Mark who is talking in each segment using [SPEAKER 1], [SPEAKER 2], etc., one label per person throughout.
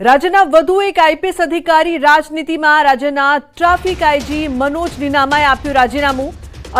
[SPEAKER 1] રાજ્યના વધુ એક આઈપીએસ અધિકારી રાજનીતિમાં રાજ્યના ટ્રાફિક આઈજી મનોજ નીનામાએ આપ્યું રાજીનામું।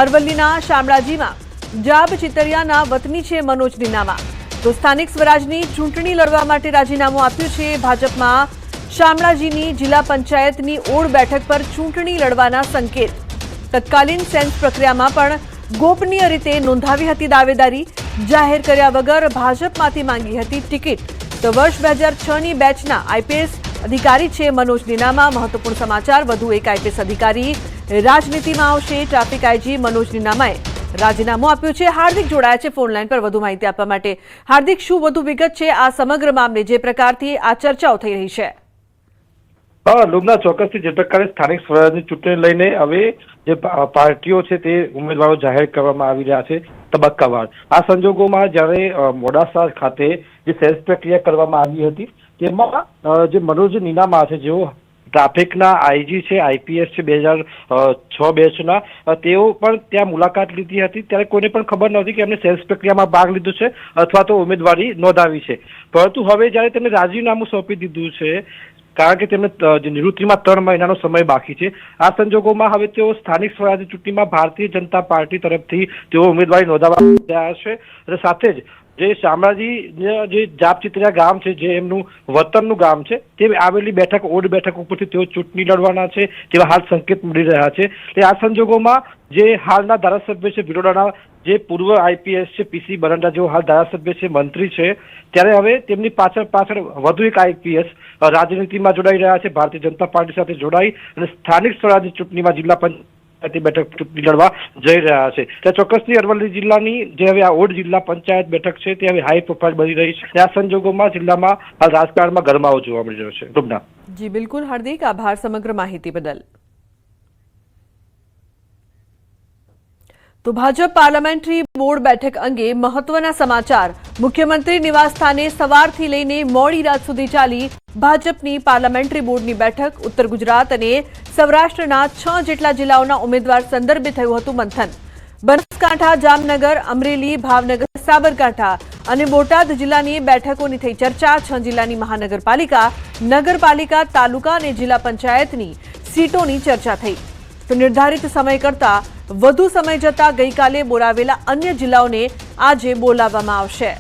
[SPEAKER 1] અરવલ્લીના શામળાજીમાં જાબ ચિતરિયાના વતની છે મનોજ નીનામા। તો સ્થાનિક સ્વરાજની ચૂંટણી લડવા માટે રાજીનામું આપ્યું છે। ભાજપમાં શામળાજીની જિલ્લા પંચાયતની ઓડ બેઠક પર ચૂંટણી લડવાના સંકેત। તત્કાલીન સેન્સ પ્રક્રિયામાં પણ ગોપનીય રીતે નોંધાવી હતી દાવેદારી। જાહેર કર્યા વગર ભાજપમાંથી માંગી હતી ટિકિટ। તો વર્ષ 2006ની બેચના આઈપીએસ અધિકારી છે મનોજ નીનામા। મહત્વપૂર્ણ સમાચાર, વધુ એક આઈપીએસ અધિકારી રાજનીતિમાં આવશે। ટ્રાફિક આઈજી મનોજ નીનામાએ રાજીનામું આપ્યું છે। હાર્દિક જોડાયા છે ફોન લાઈન પર વધુ માહિતી આપવા માટે। હાર્દિક, શું વધુ વિગત છે આ સમગ્ર મામલે જે પ્રકારથી આ ચર્ચાઓ થઈ રહી છે?
[SPEAKER 2] લુબના ચોક્કસથી જે પ્રકારે સ્થાનિક સ્વરાજની ચૂંટણી લઈને હવે જે પાર્ટીઓ છે તે ઉમેદવારો જાહેર કરવામાં આવી રહ્યા છે તબક્કાવાર। આ સંજોગોમાં જ્યારે મોડાસા ખાતે જે સેન્સ પ્રક્રિયા કરવામાં આવી હતી તેમાં જે મનોજ નીનામા છે, જેઓ ટ્રાફિકના આઈજી છે, આઈપીએસ છે 2006 બેચના, તેઓ પણ ત્યાં મુલાકાત લીધી હતી। ત્યારે કોઈને પણ ખબર નહોતી કે એમને સેન્સ પ્રક્રિયામાં ભાગ લીધો છે અથવા તો ઉમેદવારી નોંધાવી છે। પરંતુ હવે જ્યારે તેમને રાજીનામું સોંપી દીધું છે, કારણ કે તેમને નિવૃત્તિમાં 3 મહિનાનો સમય બાકી છે, આ સંજોગોમાં હવે તેઓ સ્થાનિક સ્વરાજની ચૂંટણીમાં ભારતીય જનતા પાર્ટી તરફથી તેઓ ઉમેદવારી નોંધાવવા રહ્યા છે। અને સાથે જ જે શામળાજી જે જાપ ચિતરિયા ગામ છે, જે એમનું વતનનું ગામ છે, તે આવેલી બેઠક ઓડ બેઠક ઉપરથી તેઓ ચૂંટણી લડવાના છે તેવા હાલ સંકેત મળી રહ્યા છે। એટલે આ સંજોગોમાં જે હાલના ધારાસભ્ય છે બિલોડાના, જે પૂર્વ આઈપીએસ છે પીસી બરંડા, જેઓ હાલ ધારાસભ્ય છે, મંત્રી છે, ત્યારે હવે તેમની પાછળ વધુ એક આઈપીએસ રાજનીતિમાં જોડાઈ રહ્યા છે, ભારતીય જનતા પાર્ટી સાથે જોડાઈ અને સ્થાનિક સ્વરાજની ચૂંટણીમાં જિલ્લા પંચાયત બેઠક ચૂંટણી લડવા જઈ રહ્યા છે। ત્યાં ચોક્કસથી અરવલ્લી જિલ્લાની જે હવે આ ઓડ જિલ્લા પંચાયત બેઠક છે તે હવે હાઈ પ્રોફાઇલ બની રહી છે। આ સંજોગોમાં જિલ્લામાં હાલ રાજકારણમાં ગરમાવો જોવા મળી રહ્યો છે। રૂબના
[SPEAKER 1] જી બિલકુલ હાર્દિક, આભાર સમગ્ર માહિતી બદલ। તો ભાજપ પાર્લામેન્ટરી બોર્ડ બેઠક અંગે મહત્વના સમાચાર। મુખ્યમંત્રી નિવાસસ્થાને સવારથી લઈને મોડી રાત સુધી ચાલી ભાજપની પાર્લામેન્ટરી બોર્ડની બેઠક। ઉત્તર ગુજરાત અને સૌરાષ્ટ્રના 6 જેટલા જિલ્લાઓના ઉમેદવાર સંદર્ભે થયું હતું મંથન। બનાસકાંઠા, જામનગર, અમરેલી, ભાવનગર, સાબરકાંઠા અને બોટાદ જિલ્લાની બેઠકોની થઈ ચર્ચા। 6 જિલ્લાની મહાનગરપાલિકા, નગરપાલિકા, તાલુકા અને જિલ્લા પંચાયતની સીટોની ચર્ચા થઈ। તો નિર્ધારિત સમય કરતા વધુ સમય જતા ગઈકાલે બોલાવેલા અન્ય જિલ્લાઓને આજે બોલાવવામાં આવશે।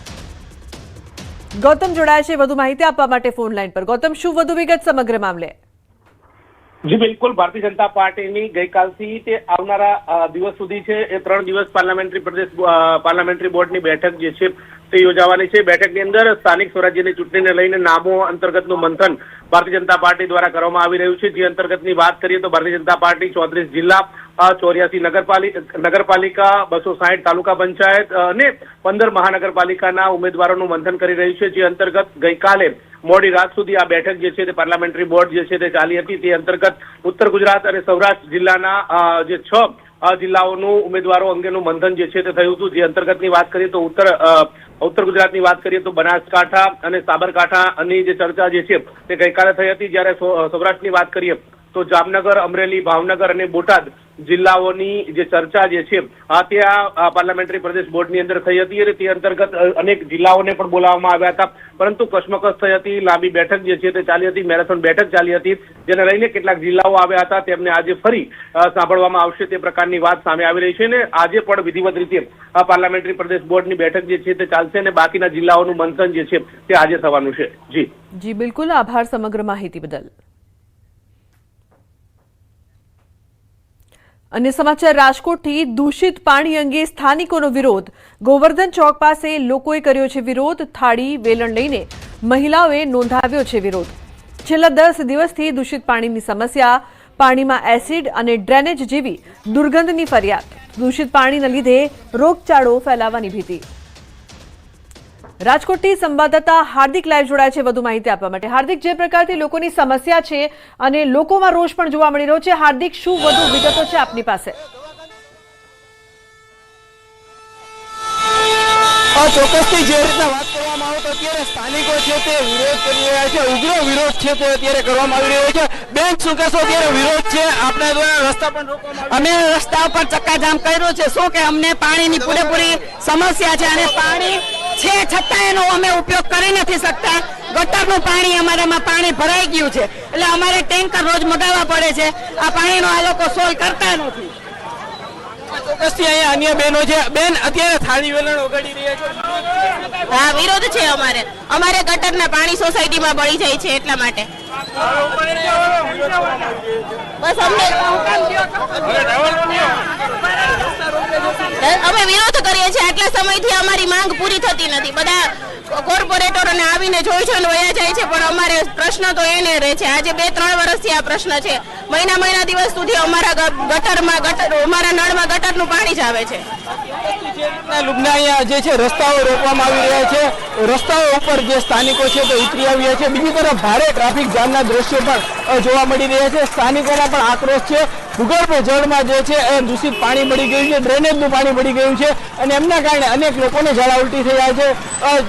[SPEAKER 1] ગૌતમ જોડાયા છે વધુ માહિતી આપવા માટે ફોન લાઈન પર। ગૌતમ, શું વધુ વિગત સમગ્ર મામલે?
[SPEAKER 3] જી બિલકુલ, ભારતીય જનતા પાર્ટીની ગઈકાલથી તે આવનારા દિવસ સુધી છે એ 3 દિવસ પાર્લામેન્ટરી બોર્ડની બેઠક જે છે તે યોજાવાની છે। બેઠકની અંદર સ્થાનિક સ્વરાજ્યની ચૂંટણીને લઈને નામો અંતર્ગતનું મંથન ભારતીય જનતા પાર્ટી દ્વારા કરવામાં આવી રહ્યું છે। જે અંતર્ગતની વાત કરીએ તો ભારતીય જનતા પાર્ટી 34 જિલ્લા, 84 નગરપાલિકા, 260 તાલુકા પંચાયત અને 15 મહાનગરપાલિકાના ઉમેદવારોનું મંથન કરી રહ્યું છે। જે અંતર્ગત ગઈકાલે મોડી રાત સુધી આ બેઠક જે છે તે પાર્લામેન્ટરી બોર્ડ જે છે તે ચાલી હતી। તે અંતર્ગત ઉત્તર ગુજરાત અને સૌરાષ્ટ્ર જિલ્લાના જે 6 જિલ્લાઓનું ઉમેદવારો અંગેનું મંથન જે છે તે થયું હતું। જે અંતર્ગતની વાત કરીએ તો ઉત્તર ગુજરાતની વાત કરીએ તો બનાસકાંઠા અને સાબરકાંઠાની જે ચર્ચા જે છે તે ગઈકાલે થઈ હતી। જ્યારે સૌરાષ્ટ્રની વાત કરીએ તો જામનગર, અમરેલી, ભાવનગર અને બોટાદ જિલ્લાઓની જે ચર્ચા જે છે ત્યાં પાર્લામેન્ટરી પ્રદેશ બોર્ડની અંદર થઈ હતી અને તે અંતર્ગત અનેક જિલ્લાઓને પણ બોલાવવામાં આવ્યા હતા, પરંતુ કશ્મકશ થઈ હતી। લાંબી બેઠક જે છે તે ચાલી હતી, મેરેથોન બેઠક ચાલી હતી, જેને લઈને કેટલાક જિલ્લાઓ આવ્યા હતા તેમને આજે ફરી સાંભળવામાં આવશે તે પ્રકારની વાત સામે આવી રહી છે। અને આજે પણ વિધિવત રીતે પાર્લામેન્ટરી પ્રદેશ બોર્ડની બેઠક જે છે તે ચાલશે અને બાકીના જિલ્લાઓનું મંથન જે છે તે આજે થવાનું છે। જી
[SPEAKER 1] બિલકુલ, આભાર સમગ્ર માહિતી બદલ। અન્ય સમાચાર, રાજકોટથી દૂષિત પાણી અંગે સ્થાનિકોનો વિરોધ। ગોવર્ધન ચોક પાસે લોકોએ કર્યો છે વિરોધ। થાળી, વેલણ લઈને મહિલાઓએ નોંધાવ્યો છે વિરોધ। છેલ્લા 10 દિવસથી દૂષિત પાણીની સમસ્યા, પાણીમાં એસિડ અને ડ્રેનેજ જેવી દુર્ગંધની ફરિયાદ, દૂષિત પાણીના લીધે રોગચાળો ફેલાવાની ભીતિ। રાજકોટથી સંવાદદાતા હાર્દિક લાઈવ જોડાય છે વધુ માહિતી આપવા માટે। હાર્દિક, જે પ્રકારથી લોકોની સમસ્યા છે અને લોકોમાં રોષ પણ જોવા મળી રહ્યો છે, હાર્દિક શું વધુ વિગતો છે આપની પાસે?
[SPEAKER 4] ચોક્કસથી જે રીતના વાત કરવામાં આવે તો અત્યારે સ્થાનિકો છે તે વિરોધ કરી રહ્યા છે, ઉગ્ર વિરોધ છે તે અત્યારે કરવામાં આવી રહ્યો છે। બેન, શું કહેશો? અત્યારે વિરોધ છે, આપણે રસ્તા પર રોકવામાં
[SPEAKER 5] અમે રસ્તા ઉપર ચક્કાજામ કર્યો છે। શું કે અમને પાણીની પૂરેપૂરી સમસ્યા છે અને પાણી છે છતાં એનો અમે ઉપયોગ કરી નથી શકતા। ગટરનું પાણી અમારામાં પાણી ભરાઈ ગયું છે, એટલે અમારે ટેન્કર રોજ મગાવવા પડે છે. આ પાણીનો આ લોકો સોલ્વ કરતા નથી.
[SPEAKER 4] ચોક્કસથી અહીંયા અન્ય બહેનો છે. બેન, અત્યારે થાળી વેલણ ઓગાળી રહ્યા છો.
[SPEAKER 6] હા, વિરોધ છે અમારે. અમારે ગટરના પાણી સોસાયટીમાં બળી જાય છે એટલા માટે. બસ અમે વિરોધ કરીએ છીએ. આટલા સમયથી અમારી માંગ પૂરી થતી નથી. બધા કોર્પોરેટરોને આવીને જોઈ જોઈને વયા જાય છે, પણ અમારે પ્રશ્ન તો એને રહે છે. આજે 2-3 વર્ષથી આ પ્રશ્ન છે. મહિના દિવસ સુધી અમારા અમારા નળમાં ગટરનું પાણી જ આવે છે.
[SPEAKER 4] લુબના અહીંયા જે છે રસ્તાઓ રોકવામાં આવી રહ્યા છે. રસ્તાઓ ઉપર જે સ્થાનિકો છે તે ઉતરી આવ્યા છે. બીજી તરફ ભારે ટ્રાફિક જામના દ્રશ્યો પણ જોવા મળી રહ્યા છે. સ્થાનિકોમાં પણ આક્રોશ છે. ભૂગર્ભ જળમાં જે છે દૂષિત પાણી મળી ગયું છે, ડ્રેનેજનું પાણી મળી ગયું છે અને એમના કારણે અનેક લોકોને ઝાડા ઉલટી થઈ રહ્યા છે.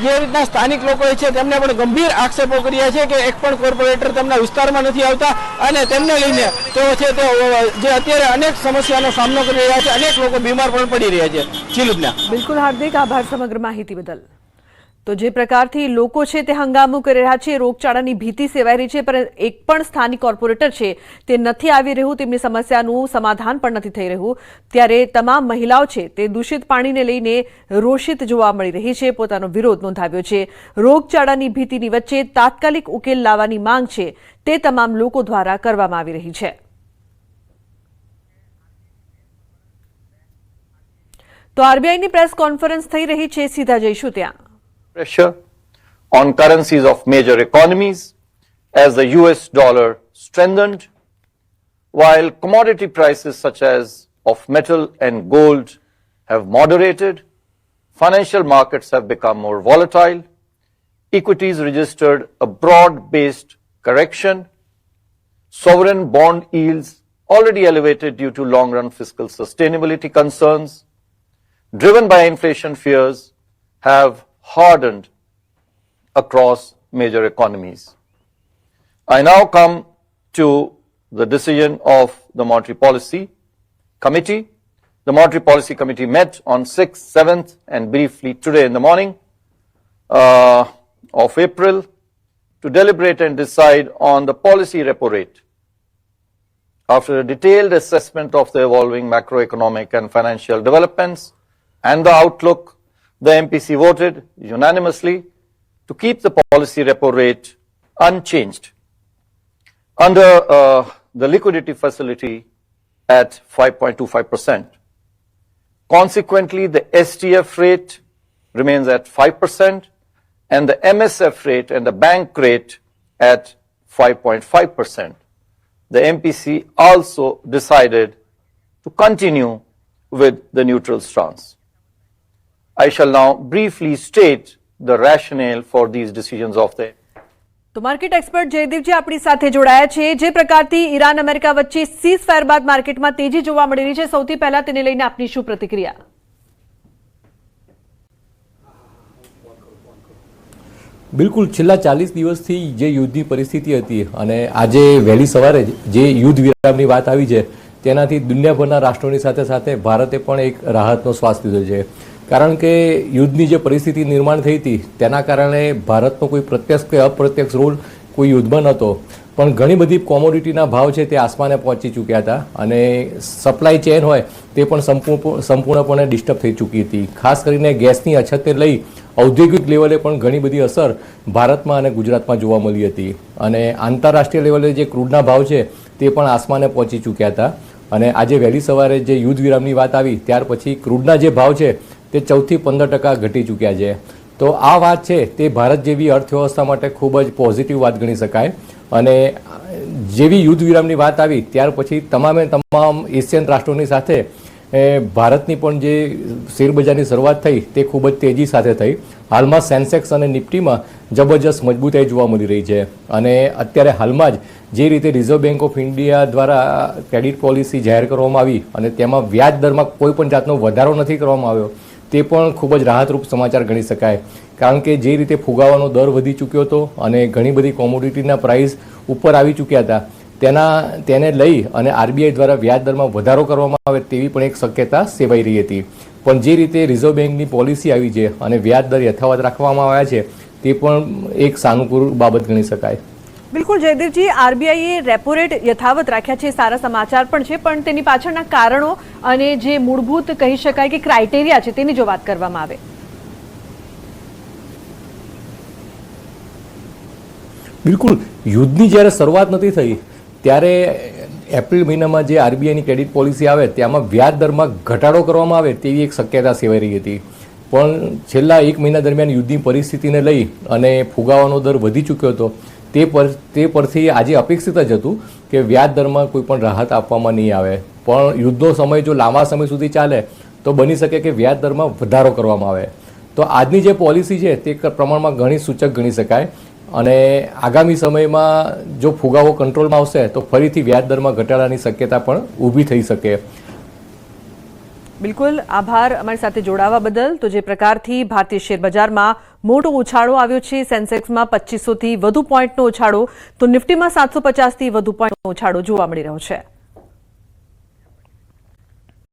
[SPEAKER 4] જે રીતના સ્થાનિક લોકો છે તેમને પણ ગંભીર આક્ષેપો કર્યા છે કે એક પણ કોર્પોરેટર તેમના વિસ્તારમાં નથી આવતા અને તેમને લઈને તેઓ છે તે જે અત્યારે અનેક સમસ્યાનો સામનો કરી રહ્યા છે. અનેક લોકો બીમાર પણ પડી રહ્યા છે. ચિલુબના
[SPEAKER 1] બિલકુલ હાર્દિક આભાર સમગ્ર માહિતી બદલ. તો જે પ્રકારથી લોકો છે તે હંગામો કરી રહ્યા છે, રોગચાળાની ભીતિ સેવાઈ રહી છે, પણ એક પણ સ્થાનિક કોર્પોરેટર છે તે નથી આવી રહ્યું, તેમની સમસ્યાનું સમાધાન પણ નથી થઈ રહ્યું. ત્યારે તમામ મહિલાઓ છે તે દૂષિત પાણીને લઈને રોષિત જોવા મળી રહી છે, પોતાનો વિરોધ નોંધાવ્યો છે. રોગચાળાની ભીતિની વચ્ચે તાત્કાલિક ઉકેલ લાવવાની માંગ છે તે તમામ લોકો દ્વારા કરવામાં આવી રહી છે. તો આરબીઆઈની પ્રેસ કોન્ફરન્સ થઈ રહી છે, સીધા જઈશું ત્યાં.
[SPEAKER 7] Pressure on currencies of major economies as the US dollar strengthened, while commodity prices such as of metal and gold have moderated, financial markets have become more volatile, equities registered a broad-based correction, sovereign bond yields already elevated due to long-run fiscal sustainability concerns, driven by inflation fears, have hardened across major economies. I now come to the decision of the Monetary Policy Committee. The Monetary Policy Committee met on 6th, 7th and briefly today in the morning of April to deliberate and decide on the policy repo rate. After a detailed assessment of the evolving macroeconomic and financial developments and the outlook, the MPC voted unanimously to keep the policy repo rate unchanged under the liquidity facility at 5.25%. Consequently, the STF rate remains at 5% and the MSF rate and the bank rate at 5.5%. The MPC also decided to continue with the neutral stance. I shall now briefly state the rationale for these decisions of the
[SPEAKER 1] તો market expert જયદીપજી આપણી સાથે જોડાયા છે. જે પ્રકારથી Iran America વચ્ચે seize fire બાદ માર્કેટમાં તેજી જોવા મળી રહી છે, સૌથી પહેલા તેને લઈને આપની શું પ્રતિક્રિયા?
[SPEAKER 8] બિલકુલ, છેલ્લા 40 દિવસથી જે યુદ્ધની પરિસ્થિતિ હતી અને આજે વહેલી સવારે જે યુદ્ધ વિરામની વાત આવી છે તેનાથી દુનિયાભરના રાષ્ટ્રોની સાથે સાથે ભારતે પણ એક રાહતનો શ્વાસ લીધો છે. કારણ કે યુદ્ધની જે પરિસ્થિતિ નિર્માણ થઈ હતી તેના કારણે ભારતનો કોઈ પ્રત્યક્ષ કે અપ્રત્યક્ષ રોલ કોઈ યુદ્ધમાં નહોતો, પણ ઘણી બધી કોમોડિટીના ભાવ છે તે આસમાને પહોંચી ચૂક્યા હતા અને સપ્લાય ચેન હોય તે પણ સંપૂર્ણપણે ડિસ્ટર્બ થઈ ચૂકી હતી. ખાસ કરીને ગેસની અછતને લઈ ઔદ્યોગિક લેવલે પણ ઘણી બધી અસર ભારતમાં અને ગુજરાતમાં જોવા મળી હતી અને આંતરરાષ્ટ્રીય લેવલે જે ક્રૂડના ભાવ છે તે પણ આસમાને પહોંચી ચૂક્યા હતા. અને આજે વહેલી સવારે જે યુદ્ધ વિરામની વાત આવી ત્યાર પછી ક્રૂડના જે ભાવ છે તે 14 થી 15% ઘટી ચૂક્યા છે. તો આ વાત છે તે ભારત જેવી અર્થવ્યવસ્થા માટે ખૂબ જ પોઝિટિવ વાત ગણી શકાય. અને જેવી યુદ્ધ વિરામની વાત આવી ત્યાર પછી તમામ એશિયન રાષ્ટ્રોની સાથે ભારતની પણ જે શેરબજારની શરૂઆત થઈ તે ખૂબ જ તેજી સાથે થઈ. હાલમાં સેન્સેક્સ અને નિફ્ટીમાં જબરજસ્ત મજબૂતાઈ જોવા મળી રહી છે અને અત્યારે હાલમાં જ જે રીતે રિઝર્વ બેંક ઓફ ઇન્ડિયા દ્વારા ક્રેડિટ પોલિસી જાહેર કરવામાં આવી અને તેમાં વ્યાજ દરમાં કોઈ પણ જાતનો વધારો નથી કરવામાં આવ્યો તે પણ ખૂબ જ રાહતરૂપ સમાચાર ગણી શકાય. કારણ કે જે રીતે ફુગાવાનો દર વધી ચૂક્યો હતો અને ઘણી બધી કોમોડિટીના પ્રાઇસ ઉપર આવી ચૂક્યા હતા તેને લઈ અને આરબીઆઈ દ્વારા વ્યાજ દરમાં વધારો કરવામાં આવે તેવી પણ એક શક્યતા સેવાઈ રહી હતી. પણ જે રીતે રિઝર્વ બેંકની પોલિસી આવી છે અને વ્યાજ દર યથાવત રાખવામાં આવ્યા છે તે પણ એક સાનુકૂળ બાબત ગણી શકાય.
[SPEAKER 1] બિલકુલ જયદેવજી, આરબીઆઈએ રેપો રેટ યથાવત રાખ્યા છે, સારા સમાચાર પણ છે, પણ તેની પાછળના કારણો અને જે મૂળભૂત કહી શકાય કે ક્રાઇટેરિયા છે તેની જો વાત કરવામાં આવે.
[SPEAKER 8] બિલકુલ, યુદ્ધની જ્યારે શરૂઆત નથી થઈ ત્યારે એપ્રિલ મહિનામાં જે આરબીઆઈની ક્રેડિટ પોલિસી આવે તેમાં વ્યાજ દરમાં ઘટાડો કરવામાં આવે તેવી એક શક્યતા સેવાઈ રહી હતી. પણ છેલ્લા 1 મહિના દરમિયાન યુદ્ધની પરિસ્થિતિને લઈ અને ફુગાવાનો દર વધી ચૂક્યો હતો. તે પરથી આજે અપેક્ષિત જ હતું કે વ્યાજ દરમાં કોઈ પણ રાહત આપવામાં નહીં આવે, પણ યુદ્ધનો સમય જો લાંબા સમય સુધી ચાલે તો બની શકે કે વ્યાજ દરમાં વધારો કરવામાં આવે. તો આજની જે પોલિસી છે તે પ્રમાણમાં ઘણી સૂચક ગણી શકાય અને આગામી સમયમાં જો ફુગાવો કંટ્રોલમાં આવશે તો ફરીથી વ્યાજ દરમાં ઘટાડાની શક્યતા પણ ઊભી થઈ શકે.
[SPEAKER 1] બિલકુલ, આભાર અમારી સાથે જોડાવા બદલ. તો જે પ્રકારથી ભારતીય શેર બજારમાં મોટો ઉછાળો આવ્યો છે, સેન્સેક્સમાં 2500થી વધુ પોઈન્ટનો ઉછાળો, તો નિફ્ટીમાં 750થી વધુ પોઈન્ટનો ઉછાળો જોવા મળી રહ્યો છે.